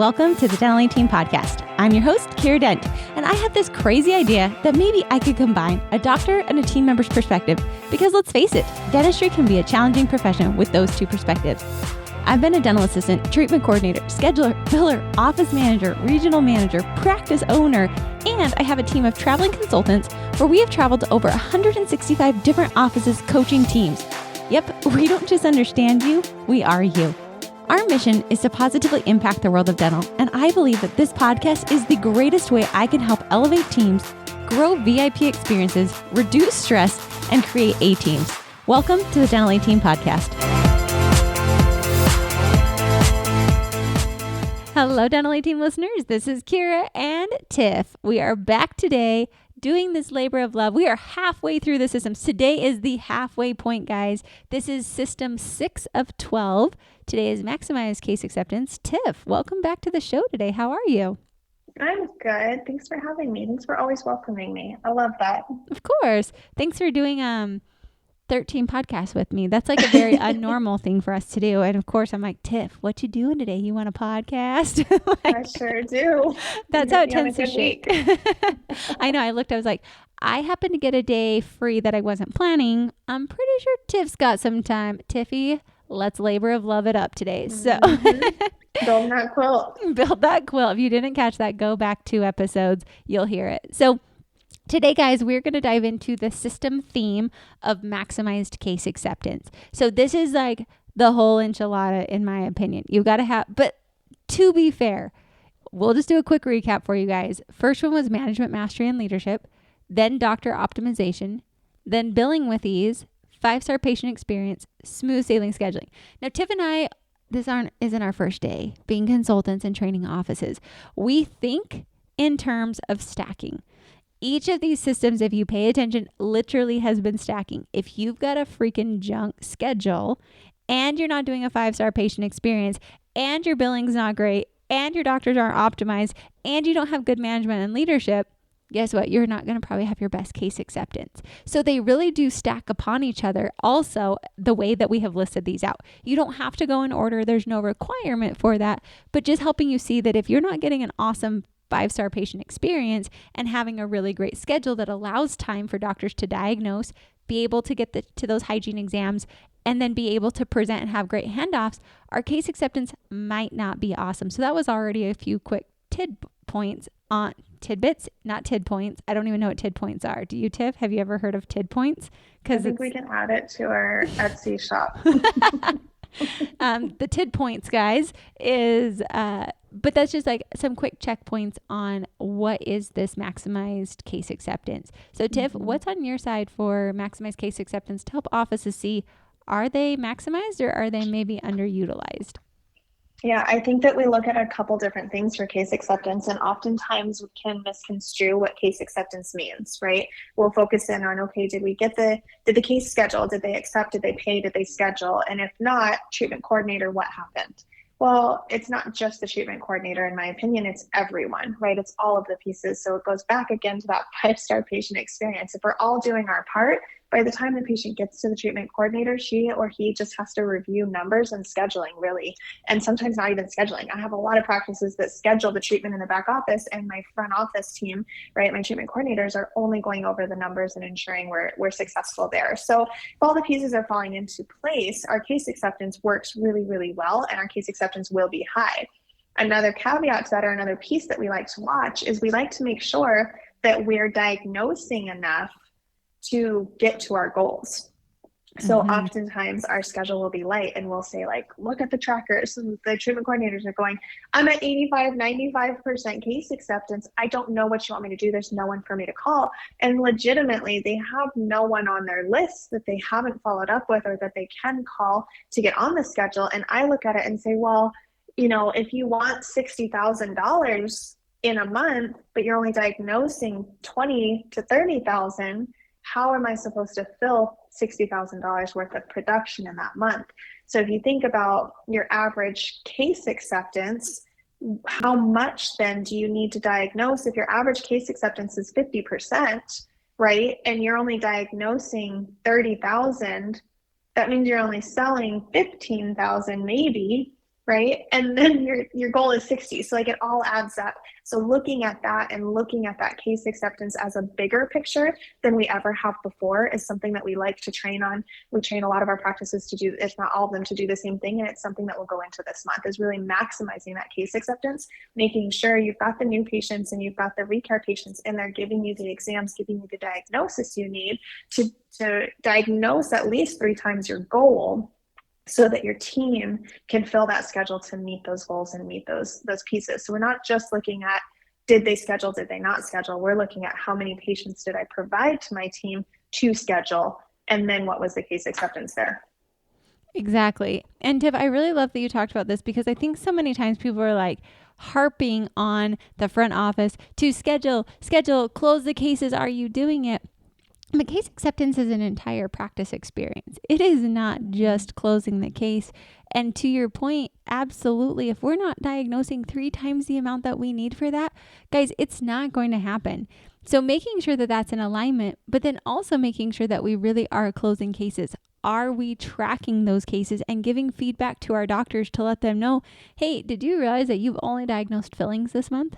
Welcome to the Dental Team Podcast. I'm your host, Kiera Dent, and I have this crazy idea that maybe I could combine a doctor and a team member's perspective because let's face it, dentistry can be a challenging profession with those two perspectives. I've been a dental assistant, treatment coordinator, scheduler, biller, office manager, regional manager, practice owner, and I have a team of traveling consultants where we have traveled to over 165 different offices coaching teams. Yep, we don't just understand you, we are you. Our mission is to positively impact the world of dental, and I believe that this podcast is the greatest way I can help elevate teams, grow VIP experiences, reduce stress, and create A-teams. Welcome to the Dental Team Podcast. Hello, Dental Team listeners. This is Kiera and Tiff. We are back today doing this labor of love. We are halfway through the systems. Today is the halfway point, guys. This is system 6 of 12. Today is maximize case acceptance. Tiff, welcome back to the show today. How are you? I'm good. Thanks for having me. Thanks for always welcoming me. I love that. Of course. Thanks for doing 13 podcasts with me. That's like a very unnormal thing for us to do. And of course, I'm like, Tiff, what you doing today? You want a podcast? I sure do. That's how it tends to shake. I know. I was like, I happen to get a day free that I wasn't planning. I'm pretty sure Tiff's got some time. Tiffy, let's labor of love it up today. So build that quilt. Build that quilt. If you didn't catch that, go back 2 episodes. You'll hear it. So today, guys, we're going to dive into the system theme of maximized case acceptance. So this is like the whole enchilada, in my opinion. You got to have, but to be fair, we'll just do a quick recap for you guys. First one was management mastery and leadership, then doctor optimization, then billing with ease, 5-star patient experience, smooth sailing scheduling. Now, Tiff and I, isn't our first day being consultants and training offices. We think in terms of stacking. Each of these systems, if you pay attention, literally has been stacking. If you've got a freaking junk schedule and you're not doing a 5-star patient experience and your billing's not great and your doctors aren't optimized and you don't have good management and leadership, guess what? You're not going to probably have your best case acceptance. So they really do stack upon each other. Also, the way that we have listed these out, you don't have to go in order. There's no requirement for that, but just helping you see that if you're not getting an awesome 5-star patient experience and having a really great schedule that allows time for doctors to diagnose, be able to get to those hygiene exams, and then be able to present and have great handoffs, our case acceptance might not be awesome. So that was already a few quick tidbits, not tid points. I don't even know what tid points are. Do you, Tiff? Have you ever heard of tid points? I think we can add it to our Etsy shop. The tid points, guys, is but that's just like some quick checkpoints on what is this maximized case acceptance. So Tiff, what's on your side for maximized case acceptance to help offices see, are they maximized or are they maybe underutilized? Yeah, I think that we look at a couple different things for case acceptance, and oftentimes we can misconstrue what case acceptance means, right? We'll focus in on, okay, did the case schedule? Did they accept? Did they pay? Did they schedule? And if not, treatment coordinator, what happened? Well, it's not just the treatment coordinator, in my opinion, it's everyone, right? It's all of the pieces. So it goes back again to that 5-star patient experience. If we're all doing our part, by the time the patient gets to the treatment coordinator, she or he just has to review numbers and scheduling, really. And sometimes not even scheduling. I have a lot of practices that schedule the treatment in the back office, and my front office team, right, my treatment coordinators are only going over the numbers and ensuring we're successful there. So if all the pieces are falling into place, our case acceptance works really, really well, and our case acceptance will be high. Another caveat to that, or another piece that we like to watch, is we like to make sure that we're diagnosing enough to get to our goals. So oftentimes our schedule will be light, and we'll say, like, look at the trackers. And the treatment coordinators are going, I'm at 95% case acceptance. I don't know what you want me to do. There's no one for me to call. And legitimately, they have no one on their list that they haven't followed up with or that they can call to get on the schedule. And I look at it and say, well, you know, if you want $60,000 in a month, but you're only diagnosing 20 to 30,000, how am I supposed to fill $60,000 worth of production in that month? So if you think about your average case acceptance, how much then do you need to diagnose? If your average case acceptance is 50%, right, and you're only diagnosing 30,000, that means you're only selling 15,000 maybe right? And then your goal is 60. So like it all adds up. So looking at that and looking at that case acceptance as a bigger picture than we ever have before is something that we like to train on. We train a lot of our practices to do, if not all of them, to do the same thing. And it's something that we'll go into this month, is really maximizing that case acceptance, making sure you've got the new patients and you've got the recare patients in there, giving you the exams, giving you the diagnosis you need to diagnose at least 3 times your goal, so that your team can fill that schedule to meet those goals and meet those pieces. So we're not just looking at, did they schedule, did they not schedule? We're looking at how many patients did I provide to my team to schedule, and then what was the case acceptance there. Exactly. And Tiff, I really love that you talked about this, because I think so many times people are like harping on the front office to schedule, close the cases. Are you doing it? But case acceptance is an entire practice experience. It is not just closing the case. And to your point, absolutely, if we're not diagnosing 3 times the amount that we need for that, guys, it's not going to happen. So making sure that that's in alignment, but then also making sure that we really are closing cases. Are we tracking those cases and giving feedback to our doctors to let them know, hey, did you realize that you've only diagnosed fillings this month?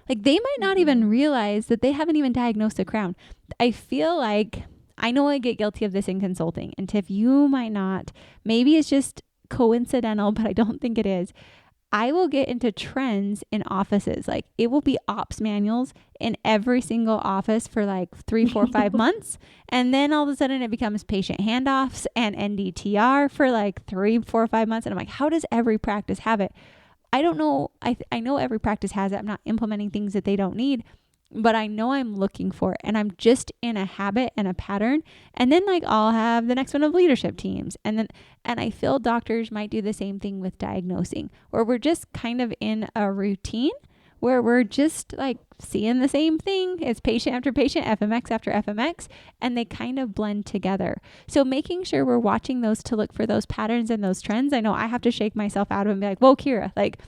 Like, they might not even realize that they haven't even diagnosed a crown. I feel like, I know I get guilty of this in consulting. And Tiff, you might not. Maybe it's just coincidental, but I don't think it is. I will get into trends in offices. Like, it will be ops manuals in every single office for like 3, 4, 5 months. And then all of a sudden it becomes patient handoffs and NDTR for like 3, 4, 5 months. And I'm like, how does every practice have it? I don't know. I know every practice has it. I'm not implementing things that they don't need, but I know I'm looking for it, and I'm just in a habit and a pattern. And then like I'll have the next one of leadership teams. And I feel doctors might do the same thing with diagnosing, where we're just kind of in a routine where we're just like seeing the same thing. It's patient after patient, FMX after FMX, and they kind of blend together. So making sure we're watching those to look for those patterns and those trends. I know I have to shake myself out of it and be like, whoa, Kiera, like,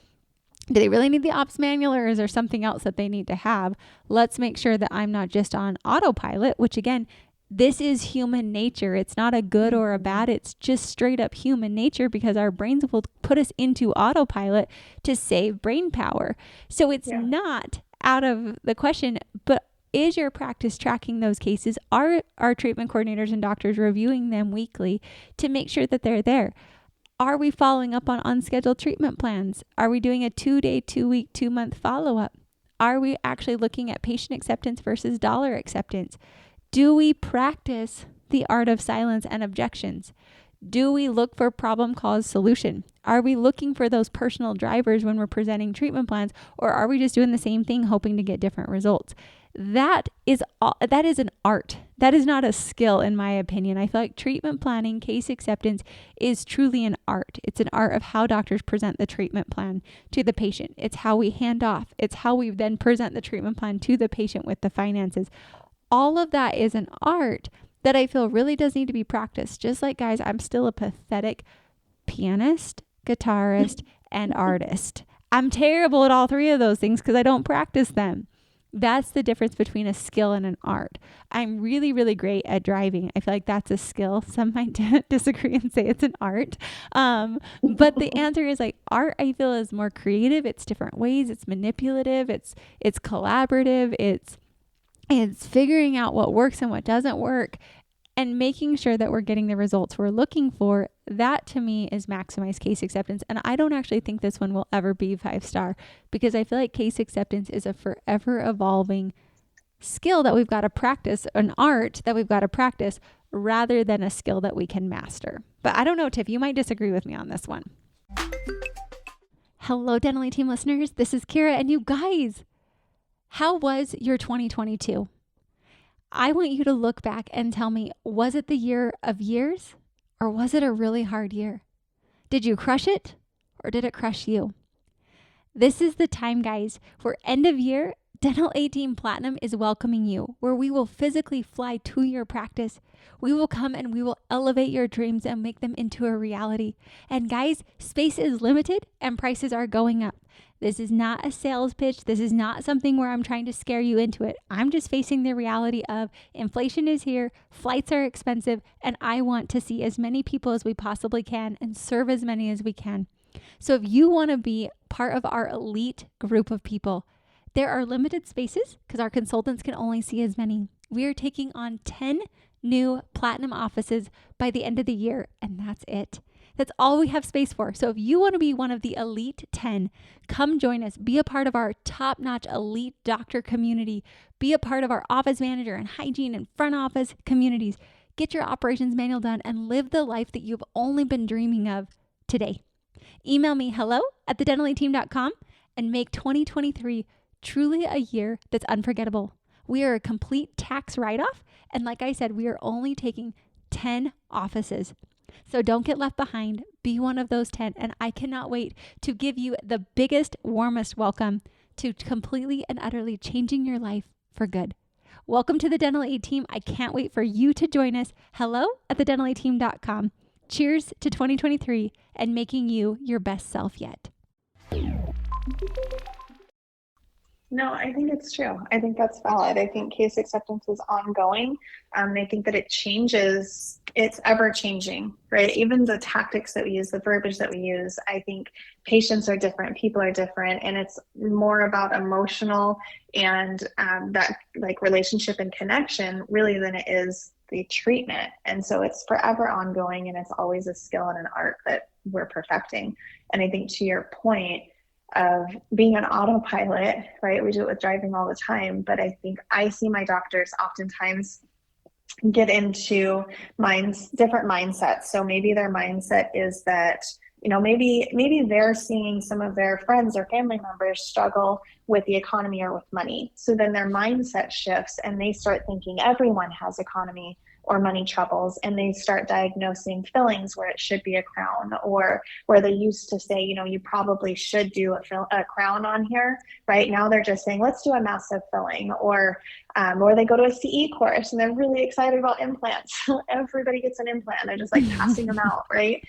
do they really need the ops manual, or is there something else that they need to have? Let's make sure that I'm not just on autopilot, which again, this is human nature. It's not a good or a bad. It's just straight up human nature, because our brains will put us into autopilot to save brain power. So it's not out of the question, but is your practice tracking those cases? Are our treatment coordinators and doctors reviewing them weekly to make sure that they're there? Are we following up on unscheduled treatment plans? Are we doing a 2-day, 2-week, 2-month follow-up? Are we actually looking at patient acceptance versus dollar acceptance? Do we practice the art of silence and objections? Do we look for problem, cause, solution? Are we looking for those personal drivers when we're presenting treatment plans, or are we just doing the same thing hoping to get different results? That is an art. That is not a skill, in my opinion. I feel like treatment planning, case acceptance is truly an art. It's an art of how doctors present the treatment plan to the patient. It's how we hand off. It's how we then present the treatment plan to the patient with the finances. All of that is an art that I feel really does need to be practiced. Just like, guys, I'm still a pathetic pianist, guitarist, and artist. I'm terrible at all 3 of those things because I don't practice them. That's the difference between a skill and an art. I'm really, really great at driving. I feel like that's a skill. Some might disagree and say it's an art. But the answer is like, art, I feel, is more creative. It's different ways. It's manipulative. It's collaborative. It's figuring out what works and what doesn't work, and making sure that we're getting the results we're looking for. That to me is maximized case acceptance. And I don't actually think this one will ever be 5-star, because I feel like case acceptance is a forever evolving skill that we've got to practice, an art that we've got to practice, rather than a skill that we can master. But I don't know, Tiff, you might disagree with me on this one. Hello, Dentally Team listeners. This is Kiera, and you guys, how was your 2022? I want you to look back and tell me, was it the year of years, or was it a really hard year? Did you crush it, or did it crush you? This is the time, guys, for end of year, Dental 18 Platinum is welcoming you, where we will physically fly to your practice. We will come and we will elevate your dreams and make them into a reality. And guys, space is limited and prices are going up. This is not a sales pitch. This is not something where I'm trying to scare you into it. I'm just facing the reality of inflation is here, flights are expensive, and I want to see as many people as we possibly can and serve as many as we can. So if you want to be part of our elite group of people, there are limited spaces because our consultants can only see as many. We are taking on 10 new platinum offices by the end of the year, and that's it. That's all we have space for. So if you want to be one of the elite 10, come join us. Be a part of our top-notch elite doctor community. Be a part of our office manager and hygiene and front office communities. Get your operations manual done and live the life that you've only been dreaming of today. Email me hello@thedentalateam.com and make 2023 truly a year that's unforgettable. We are a complete tax write-off. And like I said, we are only taking 10 offices. So don't get left behind. Be one of those 10. And I cannot wait to give you the biggest, warmest welcome to completely and utterly changing your life for good. Welcome to the Dental Aid Team. I can't wait for you to join us. hello@thedentalateam.com. Cheers to 2023 and making you your best self yet. No, I think it's true. I think that's valid. I think case acceptance is ongoing. I think that it changes. It's ever changing, right? Even the tactics that we use, the verbiage that we use, I think patients are different, people are different, and it's more about emotional and that like relationship and connection really than it is the treatment. And so it's forever ongoing, and it's always a skill and an art that we're perfecting. And I think to your point, of being an autopilot, right? We do it with driving all the time, but I think I see my doctors oftentimes get into different mindsets. So maybe their mindset is that, maybe they're seeing some of their friends or family members struggle with the economy or with money. So then their mindset shifts and they start thinking everyone has economy or money troubles, and they start diagnosing fillings where it should be a crown, or where they used to say, you probably should do a crown on here. Right now they're just saying, let's do a massive filling, or they go to a CE course and they're really excited about implants. Everybody gets an implant. They're just like passing them out, right?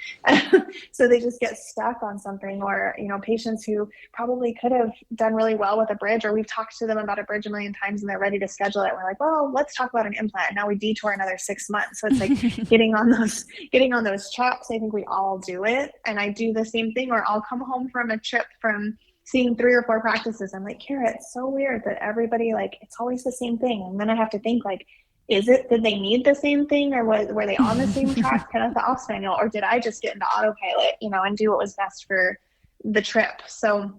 So they just get stuck on something, or, patients who probably could have done really well with a bridge, or we've talked to them about a bridge a million times and they're ready to schedule it. We're like, well, let's talk about an implant. Now we detour another 6 months. So it's like getting on those chops. I think we all do it. And I do the same thing, or I'll come home from a trip from seeing 3 or 4 practices. I'm like, Kiera, it's so weird that everybody, like, it's always the same thing. And then I have to think, like, did they need the same thing, or were they on the same track, kind of the off manual, or did I just get into autopilot, and do what was best for the trip? So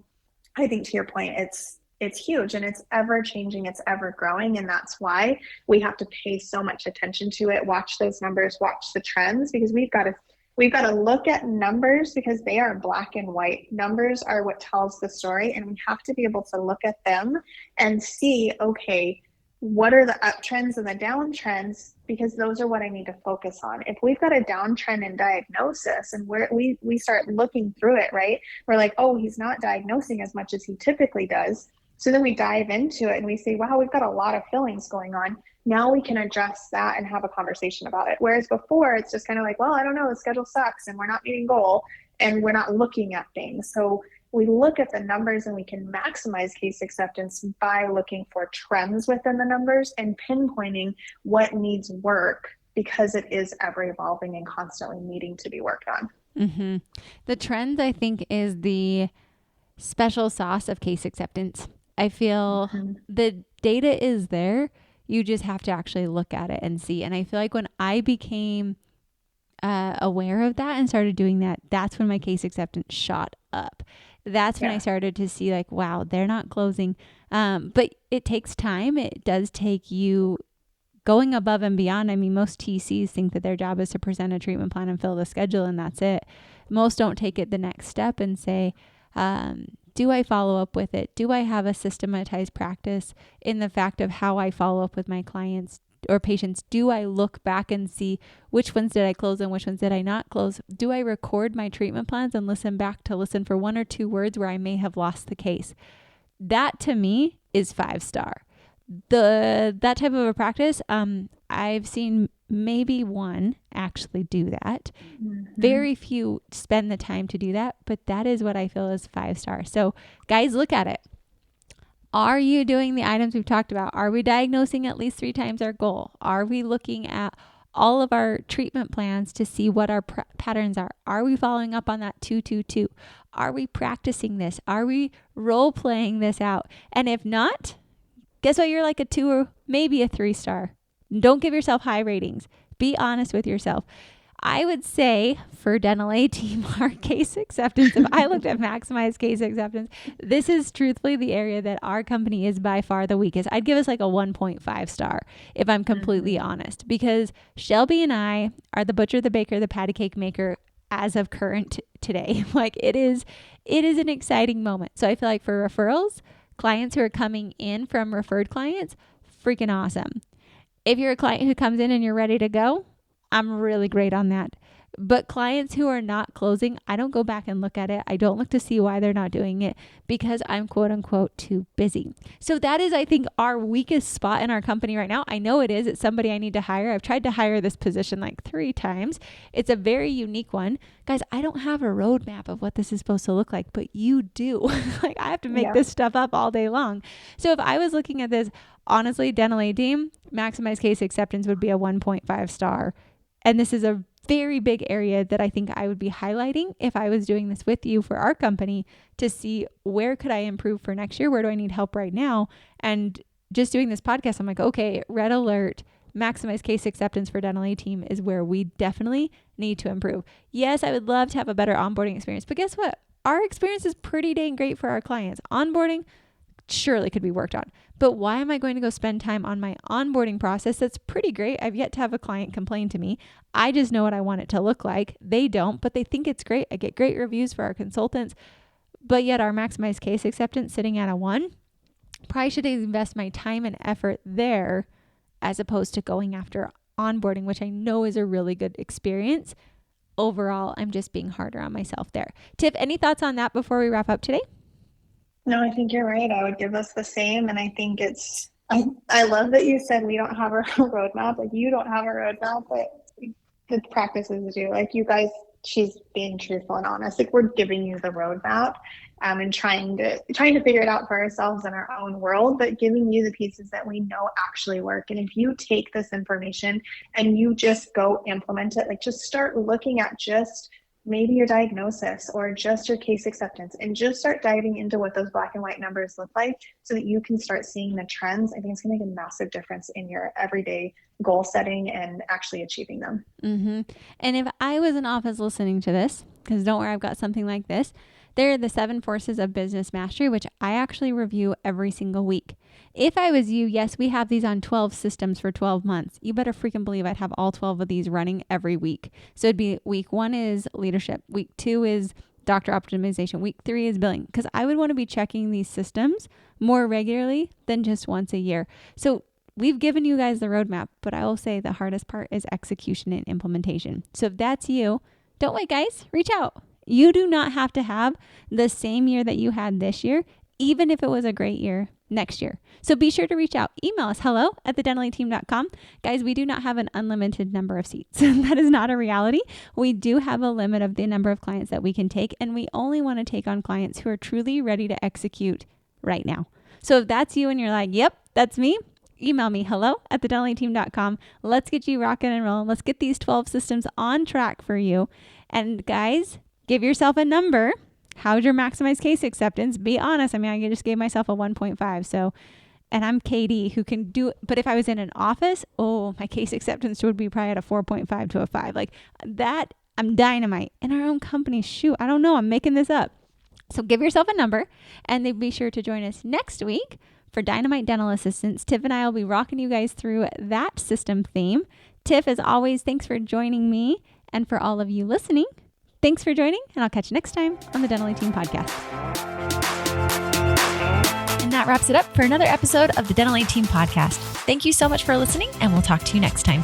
I think to your point, it's huge, and it's ever changing, it's ever growing. And that's why we have to pay so much attention to it, watch those numbers, watch the trends, because we've got to look at numbers, because they are black and white. Numbers are what tells the story, and we have to be able to look at them and see, okay, what are the uptrends and the downtrends, because those are what I need to focus on. If we've got a downtrend in diagnosis and we start looking through it, right? We're like, oh, he's not diagnosing as much as he typically does. So then we dive into it and we say, wow, we've got a lot of fillings going on. Now we can address that and have a conversation about it. Whereas before, it's just kind of like, well, I don't know, the schedule sucks and we're not meeting goal and we're not looking at things. So we look at the numbers and we can maximize case acceptance by looking for trends within the numbers and pinpointing what needs work, because it is ever evolving and constantly needing to be worked on. Mm-hmm. The trends, I think, is the special sauce of case acceptance. I feel the data is there. You just have to actually look at it and see. And I feel like when I became aware of that and started doing that, that's when my case acceptance shot up. That's when I started to see, like, wow, they're not closing. But it takes time. It does take you going above and beyond. I mean, most TCs think that their job is to present a treatment plan and fill the schedule, and that's it. Most don't take it the next step and say, do I follow up with it? Do I have a systematized practice in the fact of how I follow up with my clients or patients? Do I look back and see which ones did I close and which ones did I not close? Do I record my treatment plans and listen for 1 or 2 words where I may have lost the case? That to me is 5-star. That type of a practice, I've seen maybe one actually do that. Very few spend the time to do that, but that is what I feel is 5-star. So guys, look at it. Are you doing the items we've talked about? Are we diagnosing at least 3 times our goal? Are we looking at all of our treatment plans to see what our patterns are. Are we following up on that 222? Are we practicing this? Are we role playing this out? And if not, guess what? You're like a 2 or maybe a 3-star. Don't give yourself high ratings. Be honest with yourself. I would say for Dental A team, our case acceptance, if I looked at maximized case acceptance, this is truthfully the area that our company is by far the weakest. I'd give us like a 1.5 star if I'm completely honest, because Shelby and I are the butcher, the baker, the patty cake maker as of current today. Like it is an exciting moment. So I feel like for referrals, clients who are coming in from referred clients, freaking awesome. If you're a client who comes in and you're ready to go, I'm really great on that. But clients who are not closing, I don't go back and look at it. I don't look to see why they're not doing it because I'm quote unquote too busy. So that is, I think, our weakest spot in our company right now. I know it is. It's somebody I need to hire. I've tried to hire this position like 3 times. It's a very unique one. Guys, I don't have a roadmap of what this is supposed to look like, but you do. Like I have to make this stuff up all day long. So if I was looking at this, honestly, Dental A team, maximized case acceptance would be a 1.5 star. And this is a very big area that I think I would be highlighting if I was doing this with you for our company to see where could I improve for next year? Where do I need help right now? And just doing this podcast, I'm like, okay, red alert, maximize case acceptance for Dental A team is where we definitely need to improve. Yes, I would love to have a better onboarding experience, but guess what? Our experience is pretty dang great for our clients. Onboarding surely could be worked on. But why am I going to go spend time on my onboarding process? That's pretty great. I've yet to have a client complain to me. I just know what I want it to look like. They don't, but they think it's great. I get great reviews for our consultants, but yet our maximized case acceptance sitting at a 1, probably should invest my time and effort there as opposed to going after onboarding, which I know is a really good experience. Overall, I'm just being harder on myself there. Tiff, any thoughts on that before we wrap up today? No, I think you're right. I would give us the same. And I think I love that you said we don't have a roadmap. Like you don't have a roadmap, but the practices do. Like you guys, she's being truthful and honest. Like we're giving you the roadmap and trying to figure it out for ourselves in our own world, but giving you the pieces that we know actually work. And if you take this information and you just go implement it, like just start looking at just maybe your diagnosis or just your case acceptance and just start diving into what those black and white numbers look like so that you can start seeing the trends. I think it's going to make a massive difference in your everyday goal setting and actually achieving them. Mm-hmm. And if I was in office listening to this, because don't worry, I've got something like this. There are the 7 forces of business mastery, which I actually review every single week. If I was you, yes, we have these on 12 systems for 12 months. You better freaking believe I'd have all 12 of these running every week. So it'd be week 1 is leadership. Week 2 is doctor optimization. Week 3 is billing. Because I would want to be checking these systems more regularly than just once a year. So we've given you guys the roadmap, but I will say the hardest part is execution and implementation. So if that's you, don't wait, guys. Reach out. You do not have to have the same year that you had this year, even if it was a great year next year. So be sure to reach out. Email us hello@thedentalateam.com. Guys, we do not have an unlimited number of seats. That is not a reality. We do have a limit of the number of clients that we can take, and we only want to take on clients who are truly ready to execute right now. So if that's you and you're like, yep, that's me, email me hello@thedentalateam.com. Let's get you rocking and rolling. Let's get these 12 systems on track for you. And guys, give yourself a number. How's your maximized case acceptance? Be honest. I mean, I just gave myself a 1.5. So, and I'm Katie who can do it. But if I was in an office, my case acceptance would be probably at a 4.5 to a 5. Like that, I'm dynamite. In our own company, shoot, I don't know. I'm making this up. So give yourself a number and then be sure to join us next week for Dynamite Dental Assistants. Tiff and I will be rocking you guys through that system theme. Tiff, as always, thanks for joining me. And for all of you listening, thanks for joining, and I'll catch you next time on the Dental Team Podcast. And that wraps it up for another episode of the Dental Team Podcast. Thank you so much for listening, and we'll talk to you next time.